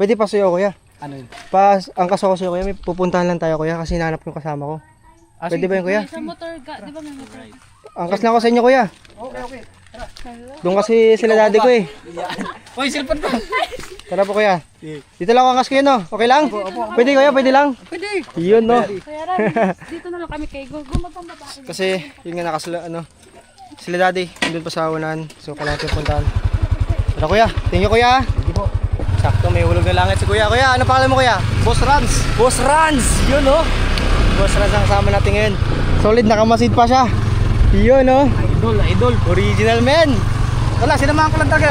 Pwede pa sa'yo, kuya. Ano yun? Angkas ako sa'yo, kuya. May pupuntahan lang tayo, kuya, kasi hinahanap yung kasama ko. Pwede ba yun, kuya? Sa motor ka, di ba may motor? Angkas na ako sa inyo, kuya. Okay. Doon kasi sila daddy ko eh. Uy, cellphone ko. Tara po, kuya. Dito lang ako angkas kayo, no? Okay lang? Pwede, kuya, pwede lang. Pwede. Yun, no? Kaya rin, dito na lang kami kay Gugu. Mapambabae. Kasi, yun nga nakasala, sila daddy, nandun pa sa unahan. So, kailangan natin puntahan. Tara, kuya. Thank you, kuya. Hindi po. Sakto, may hulog na langit si kuya. Kuya, ano pangalan mo, kuya? Boss Rans. Boss Rans! Yun, no? Boss Rans ang kasama natin ngayon. Solid, nakamasid pa siya. Yun, no? Idol. Original, men. Wala, sinamahan ko lang taga.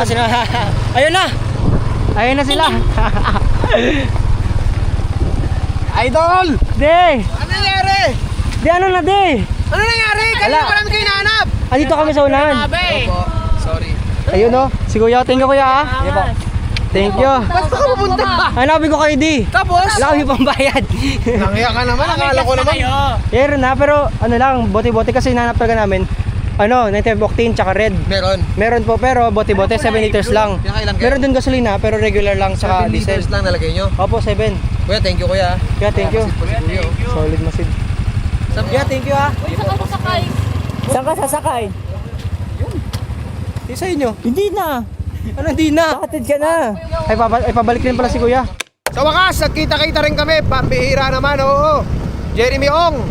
Ayun na! Ayun na sila! Idol! De! Ano nangyari? De, ano na, de? Ano nangyari? Kanina Wala. ko namin kayo nahanap. Andito kami sa unahan. Opo. Sorry. Ayun, no? Si kuya, thank you, kuya, ha? Sige po. Thank you. Basta ka pupunta. Hanapin ko kayo, di. Tapos? Wala kami pang bayad. Nangiya ka naman. Akala ko naman. Meron na, pero ano lang, bote-bote kasi hinahanap talaga namin. 95 octane tsaka red. Meron. Meron po, pero bote-bote 7 liters lang. Pinakailan kayo? Meron din gasolina, pero regular lang saka 7 diesel. liters lang nalagay nyo. Opo, 7. Kuya, thank you kuya. Kaya thank you. Kuya, Solid masid. Kaya thank you, ha. Uy, saka sasakay. Saan ka sasakay? Di sa inyo. Hindi na. Ano, di na. Katid ka na. Ay, pabalik rin pala si kuya. Sa wakas, nagkita-kita rin kami. Pambihira naman, oo. Jeremy Ong.